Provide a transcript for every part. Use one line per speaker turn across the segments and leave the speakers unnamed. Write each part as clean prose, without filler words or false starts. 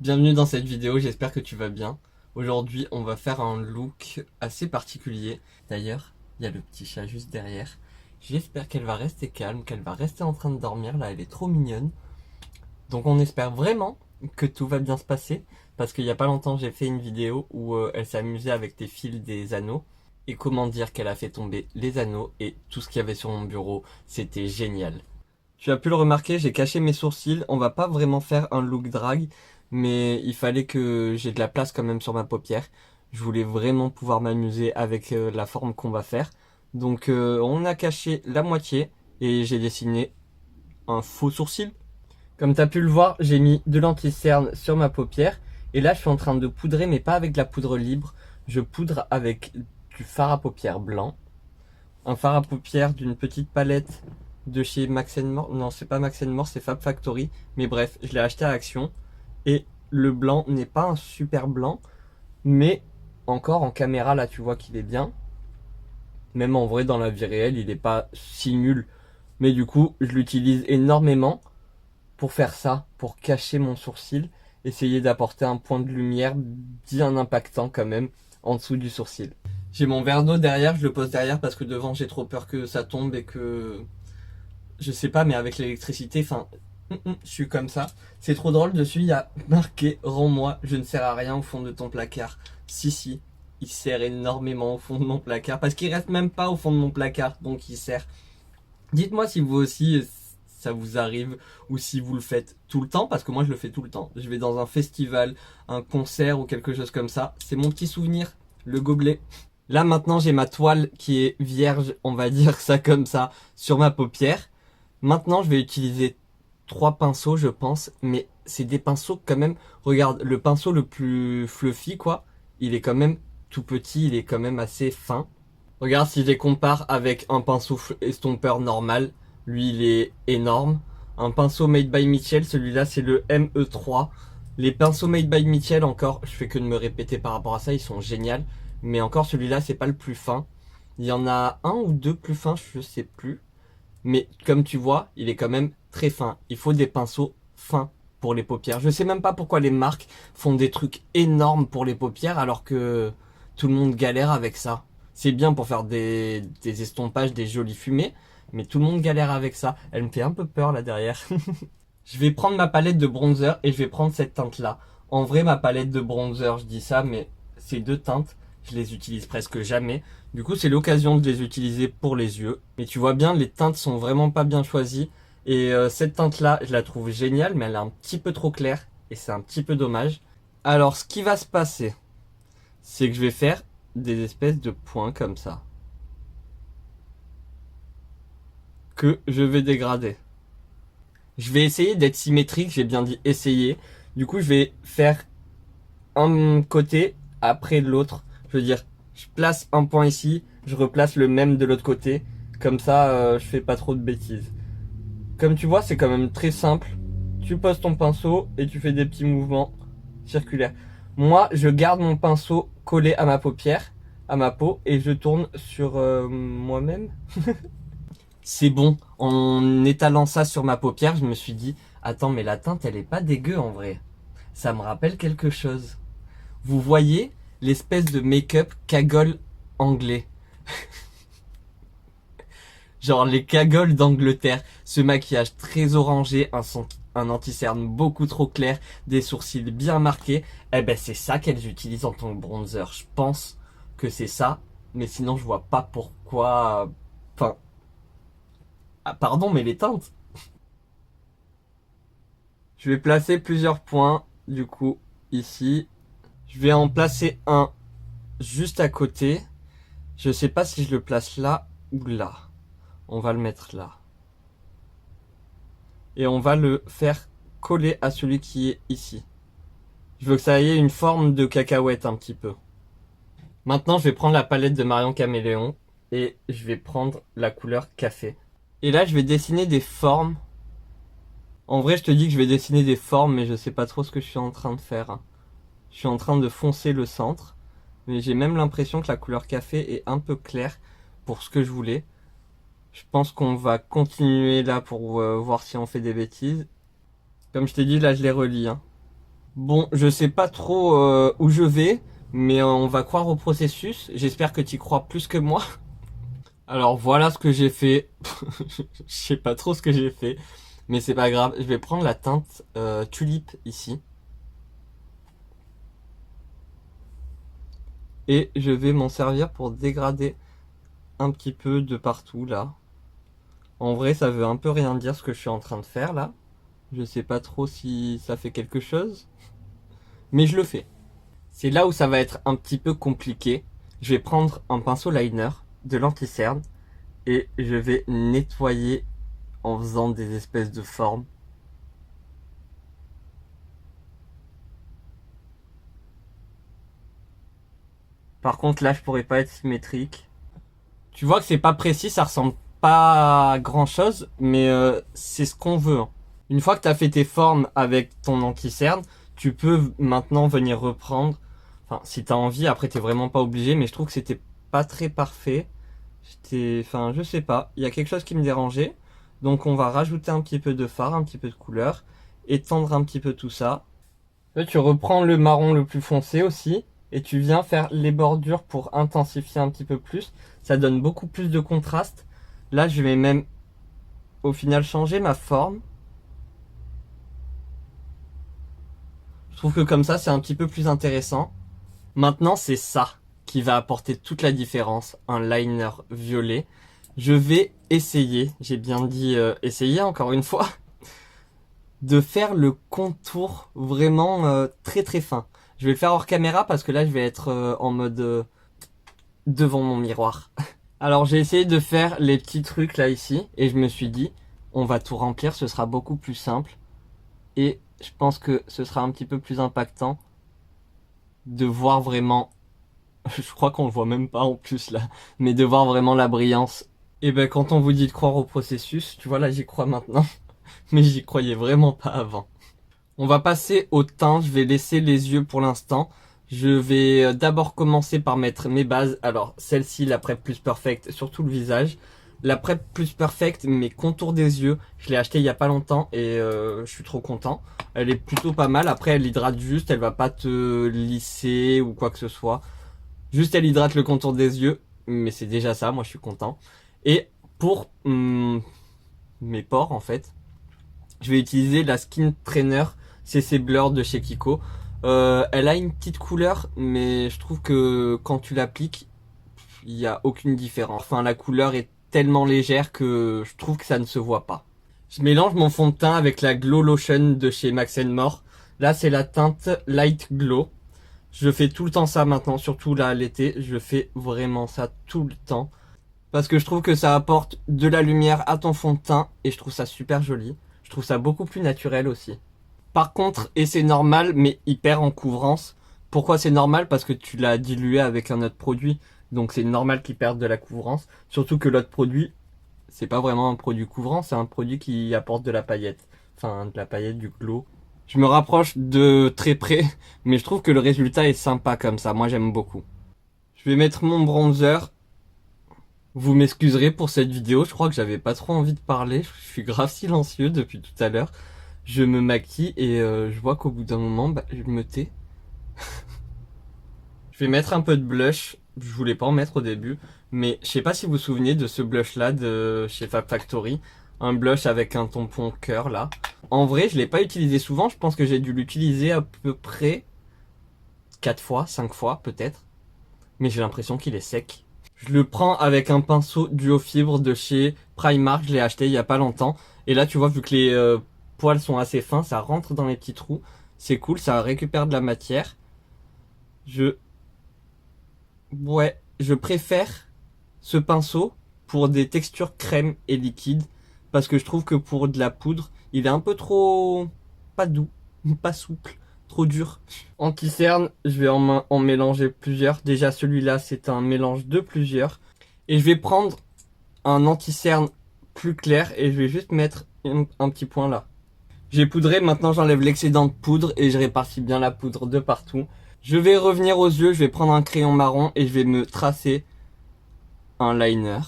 Bienvenue dans cette vidéo, j'espère que tu vas bien. Aujourd'hui, on va faire un look assez particulier. D'ailleurs, il y a le petit chat juste derrière. J'espère qu'elle va rester calme, qu'elle va rester en train de dormir. Là, elle est trop mignonne. Donc on espère vraiment que tout va bien se passer. Parce qu'il n'y a pas longtemps, j'ai fait une vidéo où elle s'est amusée avec des fils des anneaux. Et comment dire qu'elle a fait tomber les anneaux et tout ce qu'il y avait sur mon bureau. C'était génial. Tu as pu le remarquer, j'ai caché mes sourcils. On va pas vraiment faire un look drag, mais il fallait que j'ai de la place quand même sur ma paupière. Je voulais vraiment pouvoir m'amuser avec la forme qu'on va faire. Donc on a caché la moitié et j'ai dessiné un faux sourcil. Comme tu as pu le voir, j'ai mis de l'anti-cerne sur ma paupière. Et là, je suis en train de poudrer, mais pas avec de la poudre libre. Je poudre avec du fard à paupières blanc. Un fard à paupières d'une petite palette de chez Max More. Non, c'est pas Max More, c'est Fab Factory. Mais bref, je l'ai acheté à Action. Et le blanc n'est pas un super blanc. Mais encore en caméra, là, tu vois qu'il est bien. Même en vrai, dans la vie réelle, il est pas si nul. Mais du coup, je l'utilise énormément pour faire ça, pour cacher mon sourcil. Essayer d'apporter un point de lumière bien impactant quand même en dessous du sourcil. J'ai mon verre d'eau derrière, je le pose derrière parce que devant j'ai trop peur que ça tombe et que je sais pas, mais avec l'électricité, enfin, je suis comme ça. C'est trop drôle, dessus il y a marqué rends-moi, je ne sers à rien au fond de ton placard. Si, il sert énormément au fond de mon placard parce qu'il reste même pas au fond de mon placard, donc il sert. Dites-moi si vous aussi ça vous arrive ou si vous le faites tout le temps, parce que moi je le fais tout le temps. Je vais dans un festival, un concert ou quelque chose comme ça. C'est mon petit souvenir, le gobelet. Là maintenant j'ai ma toile qui est vierge, on va dire ça comme ça, sur ma paupière. Maintenant je vais utiliser trois pinceaux je pense, mais c'est des pinceaux quand même. Regarde, le pinceau le plus fluffy quoi, il est quand même tout petit, il est quand même assez fin. Regarde si je les compare avec un pinceau estompeur normal, lui il est énorme. Un pinceau Made by Mitchell, celui-là c'est le ME3. Les pinceaux Made by Mitchell encore, je fais que de me répéter par rapport à ça, ils sont géniaux. Mais encore celui-là c'est pas le plus fin. Il y en a un ou deux plus fins, je sais plus. Mais comme tu vois, il est quand même très fin. Il faut des pinceaux fins pour les paupières. Je sais même pas pourquoi les marques font des trucs énormes pour les paupières alors que tout le monde galère avec ça. C'est bien pour faire des estompages, des jolies fumées, mais tout le monde galère avec ça. Elle me fait un peu peur là derrière. Je vais prendre ma palette de bronzer et je vais prendre cette teinte là. En vrai, ma palette de bronzer, je dis ça, mais ces deux teintes, je les utilise presque jamais. Du coup, c'est l'occasion de les utiliser pour les yeux. Mais tu vois bien, les teintes sont vraiment pas bien choisies. Et cette teinte-là, je la trouve géniale, mais elle est un petit peu trop claire. Et c'est un petit peu dommage. Alors, ce qui va se passer, c'est que je vais faire des espèces de points comme ça. Que je vais dégrader. Je vais essayer d'être symétrique, j'ai bien dit essayer. Du coup, je vais faire un côté après l'autre. Je veux dire, je place un point ici, je replace le même de l'autre côté. Comme ça, je fais pas trop de bêtises. Comme tu vois, c'est quand même très simple. Tu poses ton pinceau et tu fais des petits mouvements circulaires. Moi, je garde mon pinceau collé à ma paupière, à ma peau, et je tourne sur moi-même. C'est bon. En étalant ça sur ma paupière, je me suis dit, attends, mais la teinte, elle est pas dégueu en vrai. Ça me rappelle quelque chose. Vous voyez l'espèce de make-up cagole anglais. Genre les cagoles d'Angleterre. Ce maquillage très orangé, un anti-cerne beaucoup trop clair, des sourcils bien marqués. Eh ben c'est ça qu'elles utilisent en tant que bronzer. Je pense que c'est ça. Mais sinon je vois pas pourquoi... Enfin... Ah, pardon, mais les teintes. Je vais placer plusieurs points. Du coup, ici. Je vais en placer un juste à côté. Je sais pas si je le place là ou là. On va le mettre là. Et on va le faire coller à celui qui est ici. Je veux que ça ait une forme de cacahuète un petit peu. Maintenant, je vais prendre la palette de Marion Caméléon et je vais prendre la couleur café. Et là, je vais dessiner des formes. En vrai, je te dis que je vais dessiner des formes, mais je sais pas trop ce que je suis en train de faire. Je suis en train de foncer le centre, mais j'ai même l'impression que la couleur café est un peu claire pour ce que je voulais. Je pense qu'on va continuer là pour voir si on fait des bêtises. Comme je t'ai dit, là je les relis. Hein. Bon, je sais pas trop où je vais, mais on va croire au processus. J'espère que tu y crois plus que moi. Alors voilà ce que j'ai fait. Je sais pas trop ce que j'ai fait, mais c'est pas grave. Je vais prendre la teinte tulipe ici. Et je vais m'en servir pour dégrader un petit peu de partout là. En vrai, ça veut un peu rien dire ce que je suis en train de faire là. Je sais pas trop si ça fait quelque chose, mais je le fais. C'est là où ça va être un petit peu compliqué. Je vais prendre un pinceau liner, de l'anti-cerne, et je vais nettoyer en faisant des espèces de formes. Par contre là je pourrais pas être symétrique. Tu vois que c'est pas précis, ça ressemble pas à grand chose, mais c'est ce qu'on veut, hein. Une fois que tu as fait tes formes avec ton anti-cerne, tu peux maintenant venir reprendre. Enfin, si tu as envie, après t'es vraiment pas obligé, mais je trouve que c'était pas très parfait. Enfin, je sais pas, il y a quelque chose qui me dérangeait. Donc on va rajouter un petit peu de fard, un petit peu de couleur, étendre un petit peu tout ça. Là, tu reprends le marron le plus foncé aussi, et tu viens faire les bordures pour intensifier un petit peu plus. Ça donne beaucoup plus de contraste. Là, je vais même au final changer ma forme. Je trouve que comme ça, c'est un petit peu plus intéressant. Maintenant, c'est ça qui va apporter toute la différence, un liner violet. Je vais essayer, j'ai bien dit essayer encore une fois, de faire le contour vraiment très très fin. Je vais le faire hors caméra parce que là, je vais être en mode devant mon miroir. Alors, j'ai essayé de faire les petits trucs là ici et je me suis dit, on va tout remplir, ce sera beaucoup plus simple. Et je pense que ce sera un petit peu plus impactant de voir vraiment, je crois qu'on le voit même pas en plus là, mais de voir vraiment la brillance. Et ben quand on vous dit de croire au processus, tu vois là j'y crois maintenant, mais j'y croyais vraiment pas avant. On va passer au teint, je vais laisser les yeux pour l'instant. Je vais d'abord commencer par mettre mes bases. Alors celle-ci, la Prep Plus Perfect, surtout le visage. La Prep Plus Perfect, mes contours des yeux, je l'ai acheté il y a pas longtemps et je suis trop content. Elle est plutôt pas mal. Après, elle hydrate juste, elle va pas te lisser ou quoi que ce soit. Juste, elle hydrate le contour des yeux, mais c'est déjà ça. Moi, je suis content. Et pour mes pores, en fait, je vais utiliser la Skin Trainer CC Blur de chez Kiko. Elle a une petite couleur, mais je trouve que quand tu l'appliques, il n'y a aucune différence. Enfin, la couleur est tellement légère que je trouve que ça ne se voit pas. Je mélange mon fond de teint avec la Glow Lotion de chez Max More. Là, c'est la teinte Light Glow. Je fais tout le temps ça maintenant, surtout là l'été. Je fais vraiment ça tout le temps. Parce que je trouve que ça apporte de la lumière à ton fond de teint et je trouve ça super joli. Je trouve ça beaucoup plus naturel aussi. Par contre, et c'est normal, mais il perd en couvrance. Pourquoi c'est normal? Parce que tu l'as dilué avec un autre produit. Donc c'est normal qu'il perde de la couvrance. Surtout que l'autre produit, c'est pas vraiment un produit couvrant, c'est un produit qui apporte de la paillette. Enfin, de la paillette, du glow. Je me rapproche de très près, mais je trouve que le résultat est sympa comme ça. Moi, j'aime beaucoup. Je vais mettre mon bronzer. Vous m'excuserez pour cette vidéo, je crois que j'avais pas trop envie de parler. Je suis grave silencieux depuis tout à l'heure. Je me maquille et je vois qu'au bout d'un moment, je me tais. Je vais mettre un peu de blush. Je voulais pas en mettre au début, mais je sais pas si vous vous souvenez de ce blush là de chez Fab Factory. Un blush avec un tampon cœur là. En vrai, je l'ai pas utilisé souvent. Je pense que j'ai dû l'utiliser à peu près 4 fois, 5 fois peut-être. Mais j'ai l'impression qu'il est sec. Je le prends avec un pinceau duo fibre de chez Primark. Je l'ai acheté il y a pas longtemps. Et là, tu vois, vu que les poils sont assez fins, ça rentre dans les petits trous. C'est cool, ça récupère de la matière. Ouais, je préfère ce pinceau pour des textures crème et liquide. Parce que je trouve que pour de la poudre, il est un peu trop... pas doux, pas souple, trop dur. Anti-cerne, je vais en mélanger plusieurs. Déjà celui-là, c'est un mélange de plusieurs. Et je vais prendre un anti-cerne plus clair et je vais juste mettre un petit point là. J'ai poudré, maintenant j'enlève l'excédent de poudre et je répartis bien la poudre de partout. Je vais revenir aux yeux, je vais prendre un crayon marron et je vais me tracer un liner.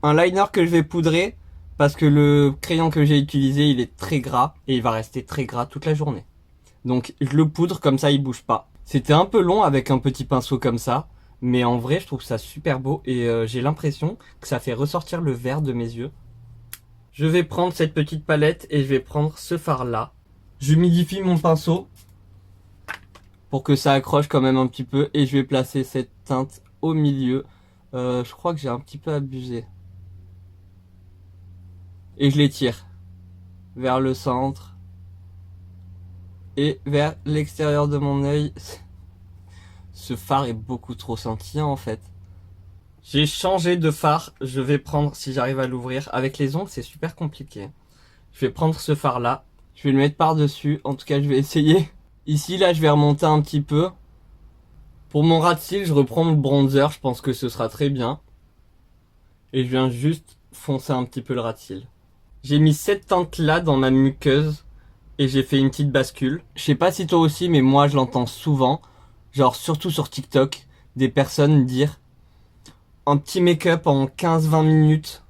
Un liner que je vais poudrer parce que le crayon que j'ai utilisé, il est très gras et il va rester très gras toute la journée. Donc je le poudre comme ça il bouge pas. C'était un peu long avec un petit pinceau comme ça, mais en vrai je trouve ça super beau et j'ai l'impression que ça fait ressortir le vert de mes yeux. Je vais prendre cette petite palette et je vais prendre ce fard là. J'humidifie mon pinceau pour que ça accroche quand même un petit peu et je vais placer cette teinte au milieu. Je crois que j'ai un petit peu abusé. Et je l'étire vers le centre et vers l'extérieur de mon œil. Ce fard est beaucoup trop scintillant en fait. J'ai changé de fard, je vais prendre, si j'arrive à l'ouvrir, avec les ongles c'est super compliqué. Je vais prendre ce fard là, je vais le mettre par dessus, en tout cas je vais essayer. Ici là je vais remonter un petit peu. Pour mon ras de cils je reprends le bronzer, je pense que ce sera très bien. Et je viens juste foncer un petit peu le ras de cils. J'ai mis cette teinte là dans ma muqueuse et j'ai fait une petite bascule. Je sais pas si toi aussi mais moi je l'entends souvent, genre surtout sur TikTok, des personnes dire un petit make-up en 15-20 minutes.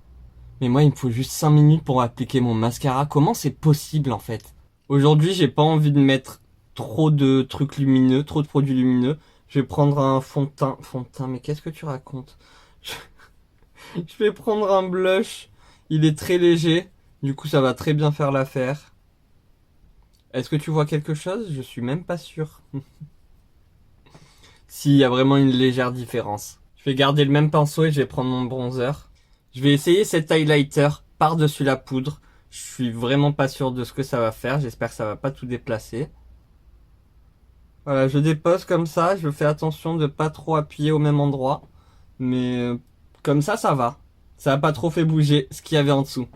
Mais moi, il me faut juste 5 minutes pour appliquer mon mascara. Comment c'est possible, en fait? Aujourd'hui, j'ai pas envie de mettre trop de trucs lumineux, trop de produits lumineux. Je vais prendre un fond de teint. Fond de teint, mais qu'est-ce que tu racontes? Je vais prendre un blush. Il est très léger. Du coup, ça va très bien faire l'affaire. Est-ce que tu vois quelque chose? Je suis même pas sûr. Si, il y a vraiment une légère différence. Je vais garder le même pinceau et je vais prendre mon bronzer. Je vais essayer cet highlighter par-dessus la poudre. Je suis vraiment pas sûr de ce que ça va faire. J'espère que ça va pas tout déplacer. Voilà, je dépose comme ça. Je fais attention de pas trop appuyer au même endroit. Mais comme ça va. Ça a pas trop fait bouger ce qu'il y avait en dessous.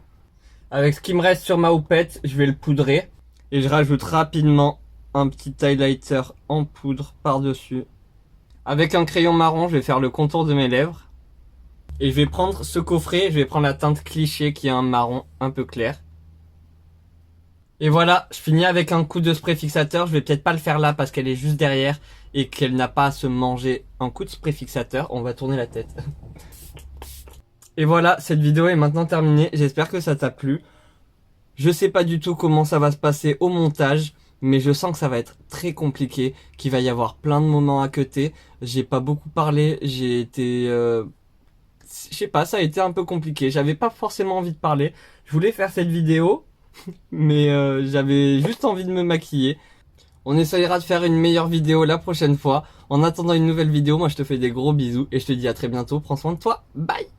Avec ce qui me reste sur ma houppette, je vais le poudrer. Et je rajoute rapidement un petit highlighter en poudre par-dessus. Avec un crayon marron, je vais faire le contour de mes lèvres. Et je vais prendre ce coffret, je vais prendre la teinte cliché qui est un marron un peu clair. Et voilà, je finis avec un coup de spray fixateur. Je vais peut-être pas le faire là parce qu'elle est juste derrière et qu'elle n'a pas à se manger un coup de spray fixateur. On va tourner la tête. Et voilà, cette vidéo est maintenant terminée. J'espère que ça t'a plu. Je sais pas du tout comment ça va se passer au montage, mais je sens que ça va être très compliqué, qu'il va y avoir plein de moments à cutter. J'ai pas beaucoup parlé, j'ai été... je sais pas, ça a été un peu compliqué. J'avais pas forcément envie de parler. Je voulais faire cette vidéo, mais j'avais juste envie de me maquiller. On essayera de faire une meilleure vidéo la prochaine fois. En attendant une nouvelle vidéo, moi je te fais des gros bisous et je te dis à très bientôt. Prends soin de toi. Bye!